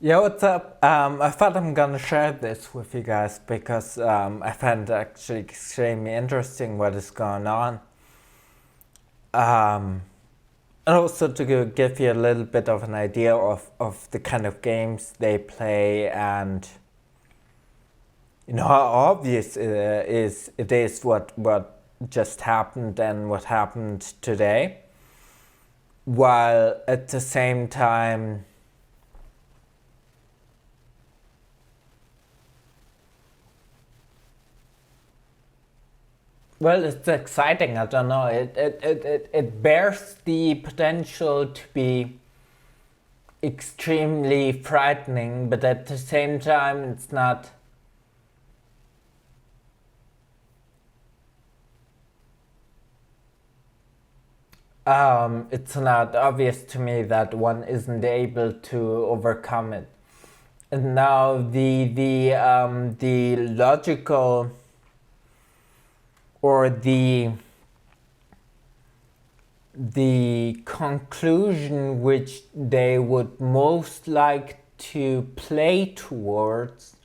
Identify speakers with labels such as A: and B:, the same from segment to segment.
A: Yeah, what's up? I thought I'm gonna share this with you guys because I find it actually extremely interesting what is going on. Um, and also to give you a little bit of an idea of the kind of games they play and how obvious it is what just happened and what happened today, while at the same time. Well, it's exciting. I don't know. It bears the potential to be extremely frightening, but at the same time, it's not. It's not obvious to me that one isn't able to overcome it. And now the logical or the conclusion which they would most like to play towards,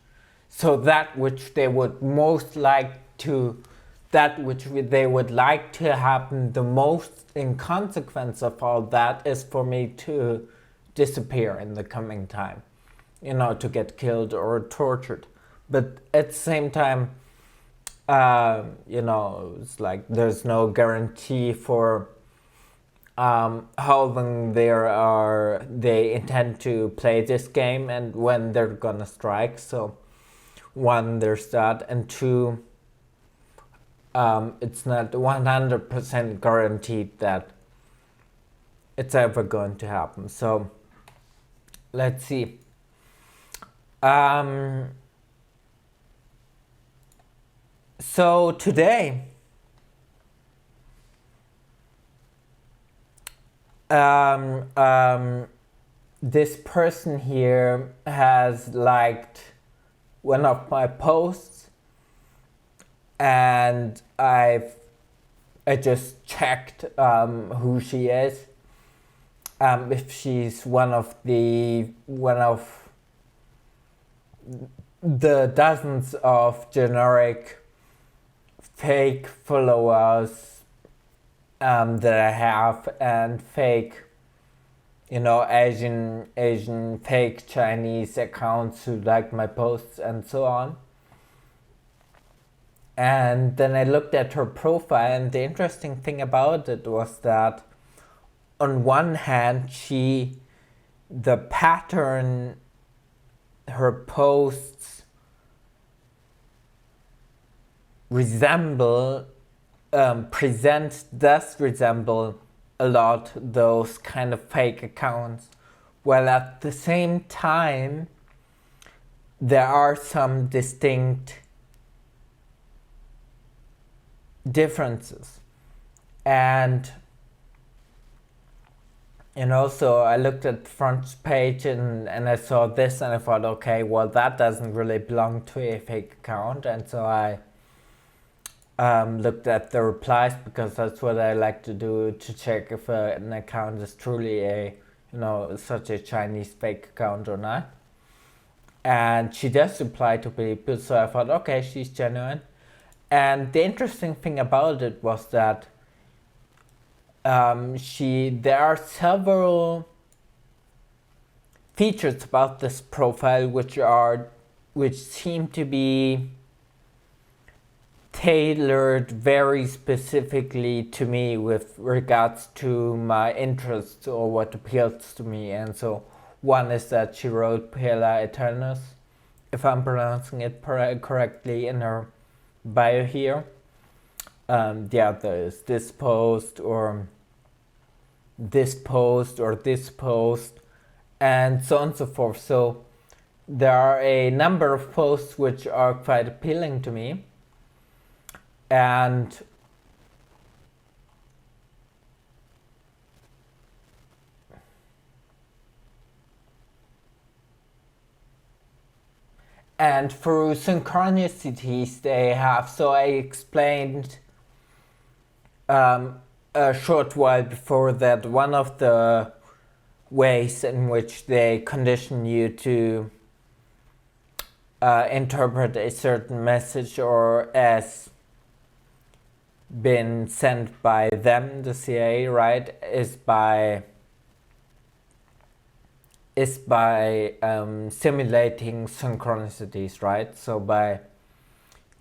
A: so that which they would most like to, that which they would like to happen the most in consequence of all that is for me to disappear in the coming time, to get killed or tortured. But at the same time, it's like there's no guarantee for how long they intend to play this game and when they're gonna strike. So one, there's that, and two, it's not 100% guaranteed that it's ever going to happen. So let's see. So today, this person here has liked one of my posts, and I just checked who she is, if she's one of the dozens of generic fake followers that I have, and fake, Asian fake Chinese accounts who like my posts and so on. And then I looked at her profile, and the interesting thing about it was that on one hand, the pattern, her posts resemble, does resemble a lot those kind of fake accounts, while at the same time, there are some distinct differences. And so I looked at the front page and I saw this, and I thought, okay, well, that doesn't really belong to a fake account. And so I looked at the replies, because that's what I like to do, to check if an account is truly such a Chinese fake account or not. And she does reply to people, so I thought, okay, she's genuine. And the interesting thing about it was that there are several features about this profile which seem to be tailored very specifically to me with regards to my interests or what appeals to me. And so one is that she wrote Pela Eternus, if I'm pronouncing it correctly, in her bio here. The other is this post or this post or this post, and so on and so forth. So there are a number of posts which are quite appealing to me, and through synchronicities they have. So I explained a short while before that one of the ways in which they condition you to interpret a certain message or as been sent by them, the CIA, right, is by simulating synchronicities, right? So by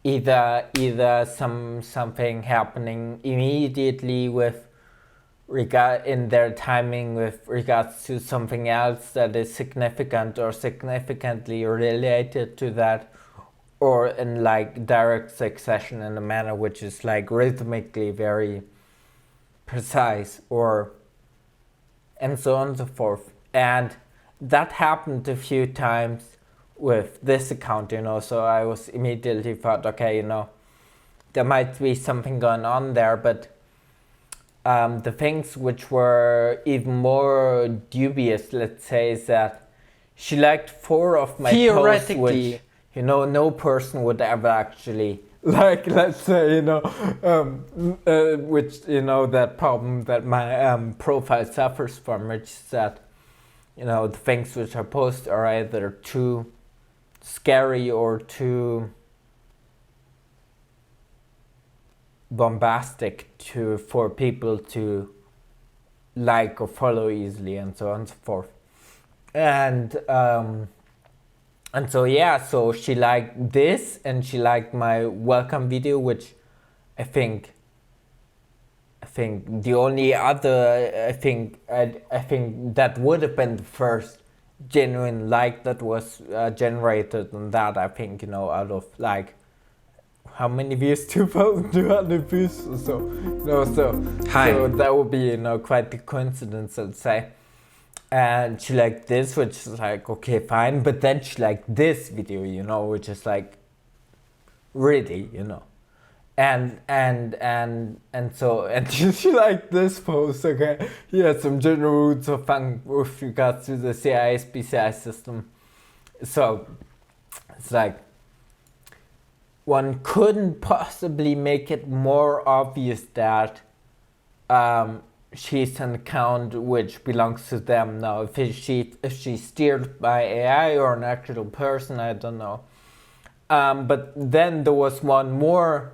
A: either something happening immediately with regard in their timing with regards to something else that is significant or significantly related to that, or in like direct succession in a manner which is like rhythmically very precise, or and so on and so forth. And that happened a few times with this account, so I was immediately thought, okay, there might be something going on there, but the things which were even more dubious, let's say, is that she liked 4 of my posts, which, no person would ever actually like, let's say, which, that problem that my profile suffers from, which is that, the things which I post are either too scary or too bombastic for people to like or follow easily, and so on and so forth. And so she liked this, and she liked my welcome video, which I think the only other I think that would have been the first genuine like that was generated on that. I think out of like how many views? 2,200 views or so. So that would be quite the coincidence, I'd say. And she liked this, which is like, okay, fine. But then she liked this video, which is like really, and she liked this post. Okay, he had some general rules of thumb with regards to the CISPCI system. So it's like, one couldn't possibly make it more obvious that she's an account which belongs to them. Now, if she's steered by AI or an actual person, I don't know. But then there was one more,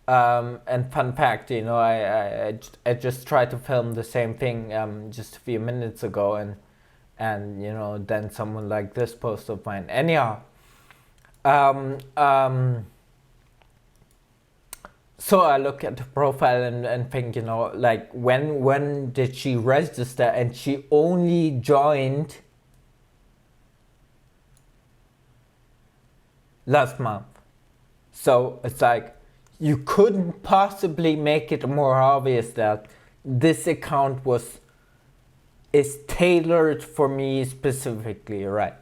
A: and fun fact, I just tried to film the same thing just a few minutes ago, and then someone like this post of mine. Anyhow. So I look at the profile and think, like when did she register? And she only joined last month. So it's like, you couldn't possibly make it more obvious that this account is tailored for me specifically, right?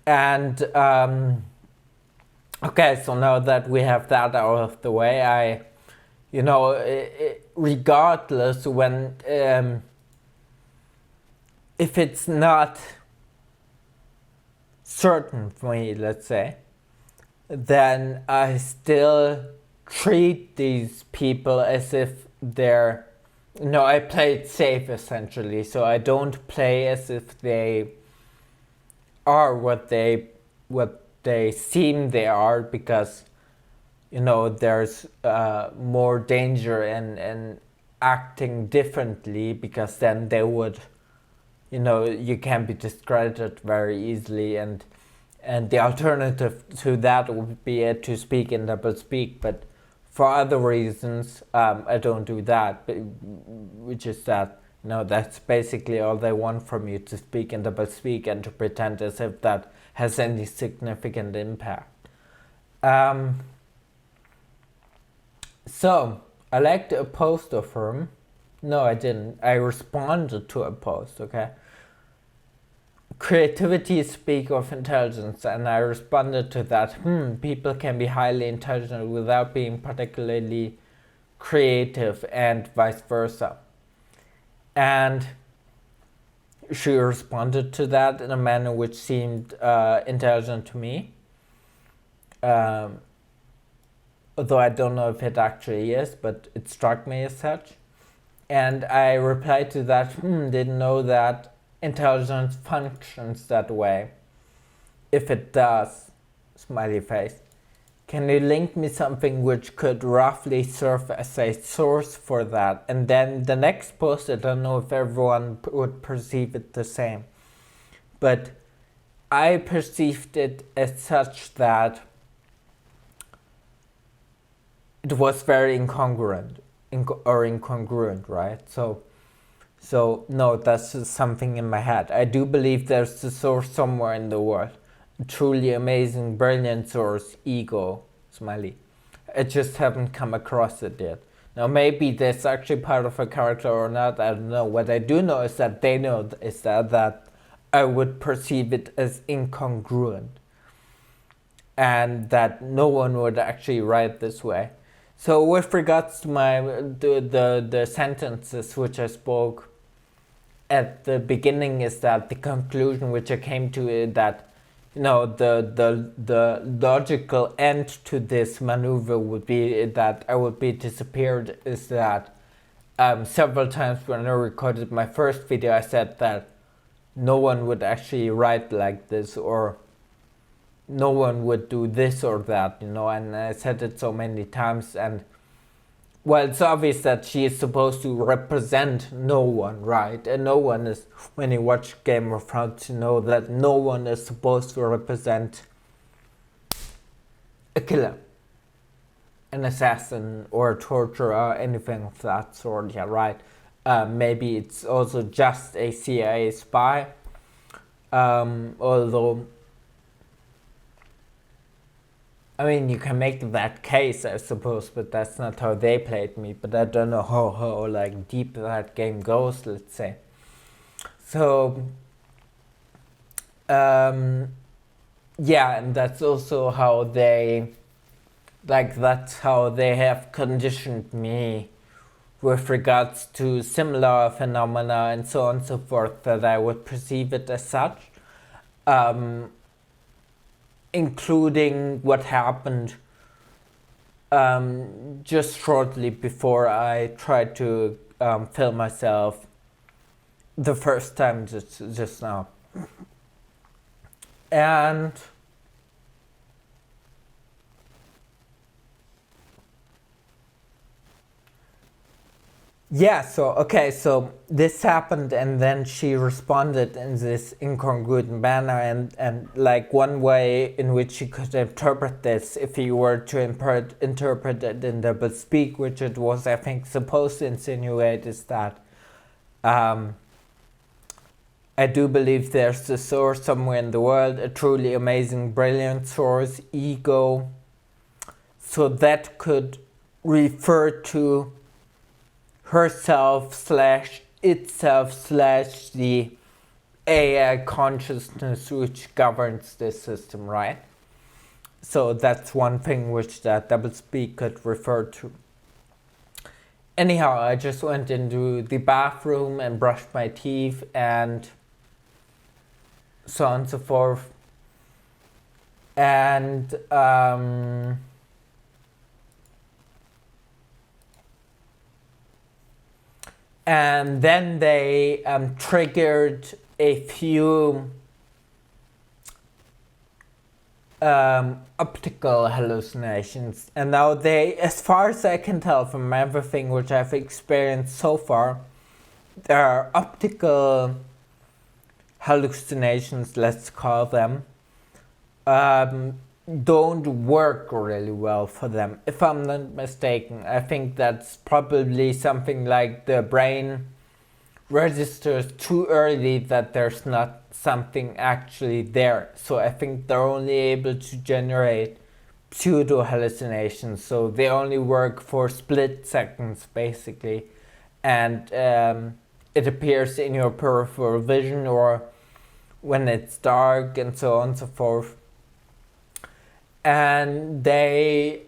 A: And okay, so now that we have that out of the way, regardless when, if it's not certain for me, let's say, then I still treat these people as if they're, I play it safe essentially, so I don't play as if they are what they seem they are, because there's more danger in acting differently, because then they would you can be discredited very easily, and the alternative to that would be to speak in doublespeak. But for other reasons I don't do that, which is that that's basically all they want from you, to speak in doublespeak and to pretend as if that has any significant impact. So I liked a post of her. No, I didn't. I responded to a post, okay? Creativity speak of intelligence, and I responded to that. People can be highly intelligent without being particularly creative, and vice versa. And she responded to that in a manner which seemed intelligent to me. Although I don't know if it actually is, but it struck me as such. And I replied to that, didn't know that intelligence functions that way. If it does, smiley face, can you link me something which could roughly serve as a source for that? And then the next post, I don't know if everyone would perceive it the same, but I perceived it as such that it was very incongruent, right? So no, that's just something in my head. I do believe there's a source somewhere in the world, a truly amazing, brilliant source, ego, smiley. I just haven't come across it yet. Now maybe that's actually part of a character or not, I don't know. What I do know is that they know is that I would perceive it as incongruent, and that no one would actually write this way. So with regards to the sentences which I spoke at the beginning, is that the conclusion which I came to is that, you know, the logical end to this maneuver would be that I would be disappeared. Is that several times when I recorded my first video, I said that no one would actually write like this, or no one would do this or that, you know, and I said it so many times. And well, it's obvious that she is supposed to represent no one, right? And no one is, when you watch Game of Thrones, you know that no one is supposed to represent a killer, an assassin, or a torturer, or anything of that sort, yeah, right? Maybe it's also just a CIA spy, although, I mean, you can make that case, I suppose, but that's not how they played me. But I don't know how like deep that game goes, let's say. So, yeah, and that's also how that's how they have conditioned me with regards to similar phenomena and so on and so forth, that I would perceive it as such. Including what happened just shortly before I tried to film myself the first time just now. And yeah, so this happened, and then she responded in this incongruent manner, and like one way in which you could interpret this, if you were to interpret it in double speak, which it was, I think, supposed to insinuate, is that I do believe there's a source somewhere in the world, a truly amazing, brilliant source, ego. So that could refer to herself slash itself slash the AI consciousness which governs this system, right? So that's one thing which that doublespeak could refer to. Anyhow, I just went into the bathroom and brushed my teeth and so on and so forth. And and then they triggered a few optical hallucinations. And now they, as far as I can tell from everything which I've experienced so far, there are optical hallucinations, let's call them, don't work really well for them, if I'm not mistaken. I think that's probably something like the brain registers too early that there's not something actually there. So I think they're only able to generate pseudo hallucinations. So they only work for split seconds, basically. And it appears in your peripheral vision or when it's dark and so on and so forth. And they,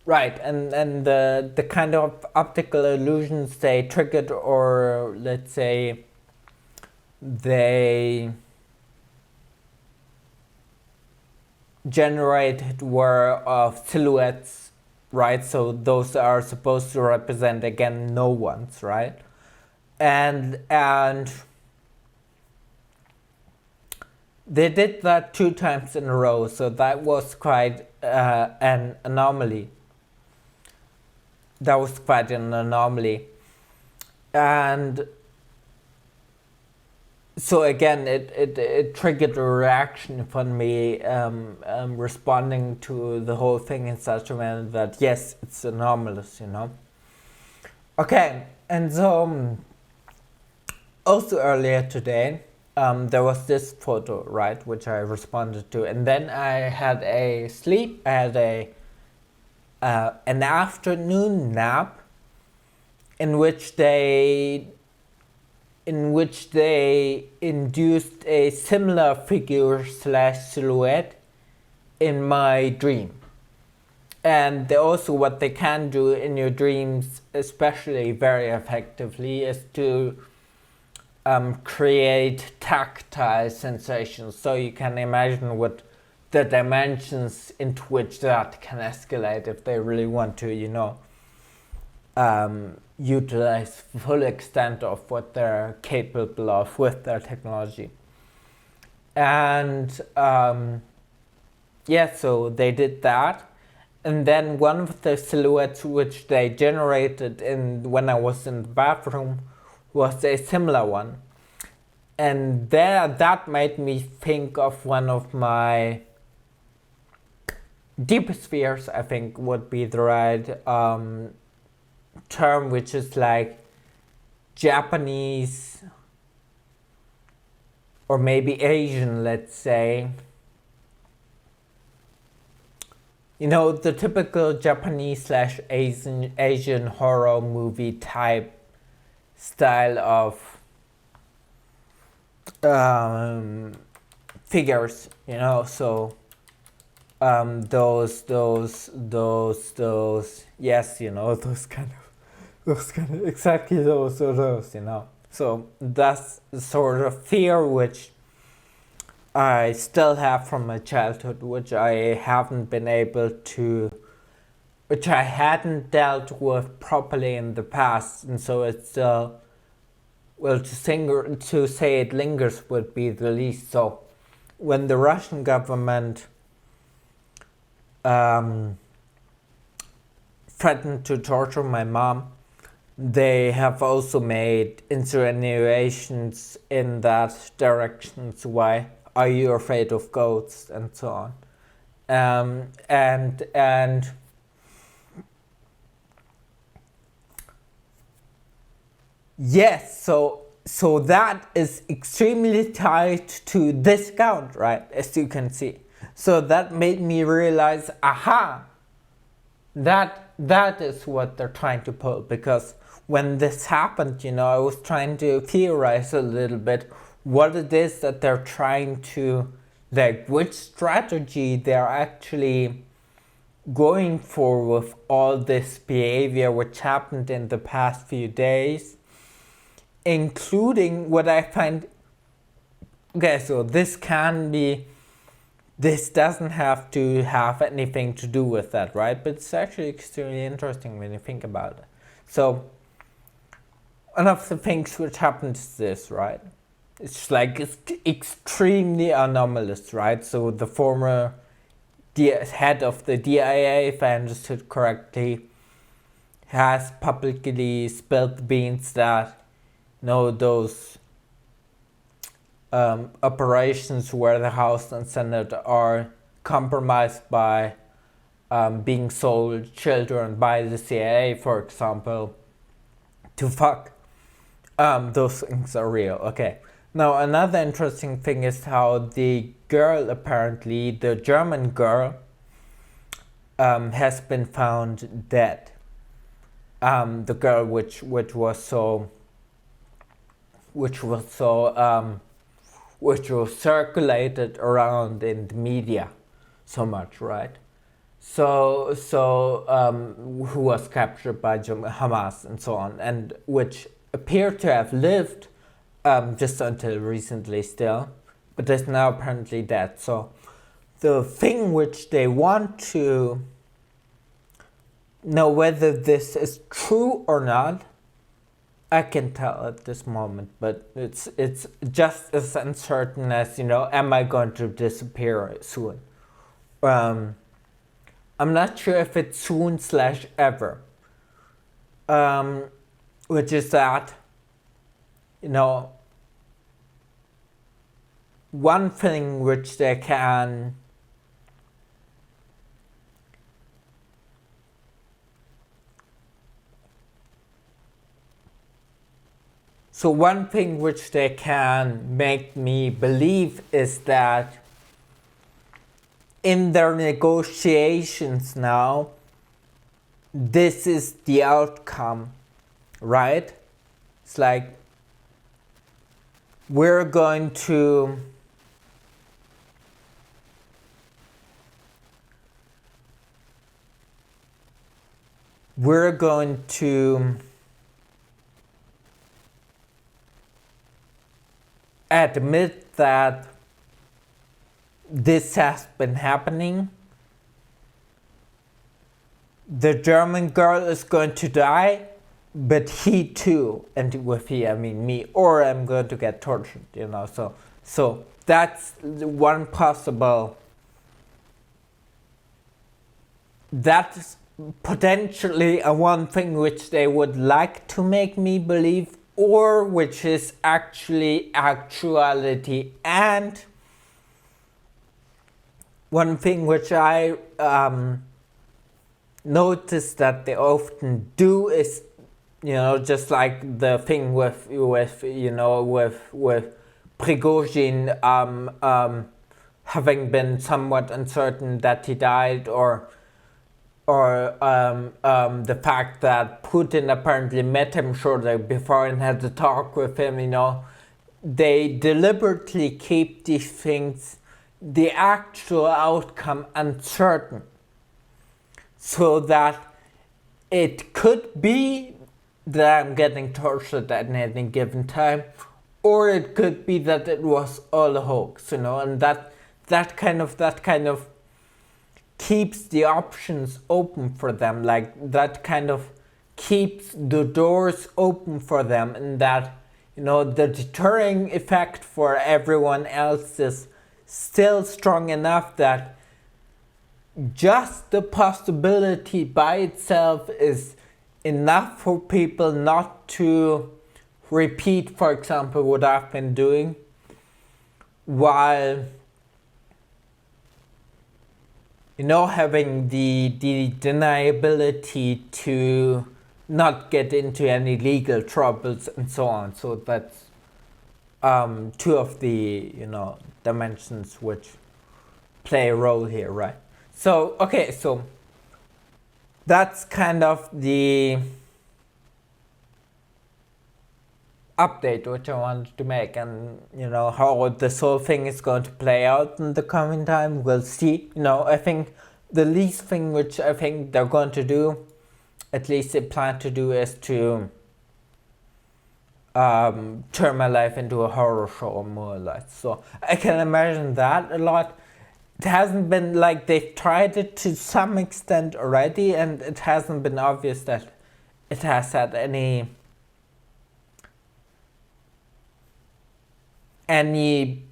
A: right, and the kind of optical illusions they triggered, or let's say they generated, were of silhouettes right? So those are supposed to represent again no ones, right? And they did that 2 times in a row, so that was quite an anomaly. That was quite an anomaly. And so again, it triggered a reaction from me responding to the whole thing in such a manner that yes, it's anomalous, you know. Okay, and so also earlier today, there was this photo, right, which I responded to, and then I had a sleep. I had an afternoon nap in which they induced a similar figure slash silhouette in my dream. And they also, what they can do in your dreams, especially very effectively, is to create tactile sensations. So you can imagine what the dimensions into which that can escalate if they really want to, you know, utilize full extent of what they're capable of with their technology. And yeah, so they did that. And then one of the silhouettes which they generated when I was in the bathroom was a similar one. And that made me think of one of my deepest fears, I think would be the right term, which is like Japanese or maybe Asian, let's say. You know, the typical Japanese slash Asian horror movie type style of figures, you know, so those yes, you know, those kind of exactly those, you know. So that's the sort of fear which I still have from my childhood, which I haven't been able to, which I hadn't dealt with properly in the past, and so it's still, well, to say it lingers would be the least. So when the Russian government threatened to torture my mom, they have also made insinuations in that direction. So why are you afraid of ghosts and so on? And yes, so that is extremely tied to this count, right? As you can see. So that made me realize, aha, that is what they're trying to pull. Because when this happened, you know, I was trying to theorize a little bit what it is that they're trying to, like, which strategy they're actually going for with all this behavior which happened in the past few days, including what I find, okay, so this doesn't have to have anything to do with that, right? But it's actually extremely interesting when you think about it. So one of the things which happened is this, right? It's like it's extremely anomalous, right? So the former head of the DIA, if I understood correctly, has publicly spilled the beans that, you know, those operations where the House and Senate are compromised by being sold children by the CIA, for example, to fuck. Those things are real, okay. Now, another interesting thing is how the girl, apparently, the German girl, has been found dead. The girl which was circulated around in the media so much, right? So who was captured by Hamas and so on, and which appeared to have lived just until recently still, but is now apparently dead. So the thing which they want to Now, whether this is true or not, I can tell at this moment, but it's just as uncertain as, am I going to disappear soon? I'm not sure if it's soon/ever. Which is that, one thing which they can one thing which they can make me believe is that in their negotiations now, this is the outcome, right? It's like, we're going to admit that this has been happening. The German girl is going to die, but he too, and with he I mean me, or I'm going to get tortured, So that's one possible. That's potentially a one thing which they would like to make me believe, or which is actually actuality. And one thing which I notice that they often do is, just like the thing with Prigozhin having been somewhat uncertain that he died, or the fact that Putin apparently met him shortly before and had a talk with him, they deliberately keep these things, the actual outcome, uncertain, so that it could be that I'm getting tortured at any given time, or it could be that it was all a hoax, and that kind of keeps the options open for them, like that kind of keeps the doors open for them, and that, the deterring effect for everyone else is still strong enough that just the possibility by itself is enough for people not to repeat, for example, what I've been doing, while having the deniability to not get into any legal troubles and so on. So that's two of the dimensions which play a role here, right? So okay, so that's kind of the update which I wanted to make, and how this whole thing is going to play out in the coming time, we'll see. I think the least thing which I think they're going to do, at least they plan to do, is to turn my life into a horror show, more or less. So I can imagine that a lot. It hasn't been like they've tried it to some extent already, and it hasn't been obvious that it has had any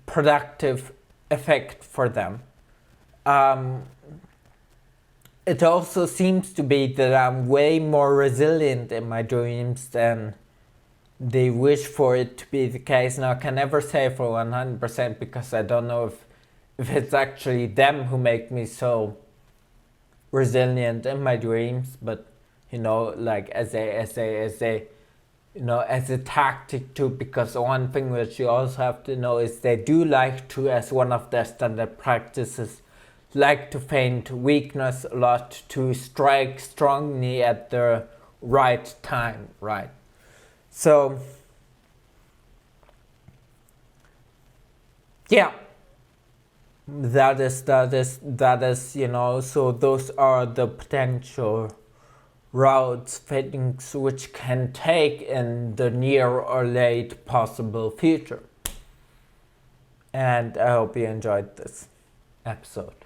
A: productive effect for them. It also seems to be that I'm way more resilient in my dreams than they wish for it to be the case. Now, I can never say for 100% because I don't know if it's actually them who make me so resilient in my dreams, but like as a tactic too, because one thing which you also have to know is they do like to, as one of their standard practices, like to feign weakness a lot, to strike strongly at the right time, right? So yeah, that is so those are the potential routes things which can take in the near or late possible future. And I hope you enjoyed this episode.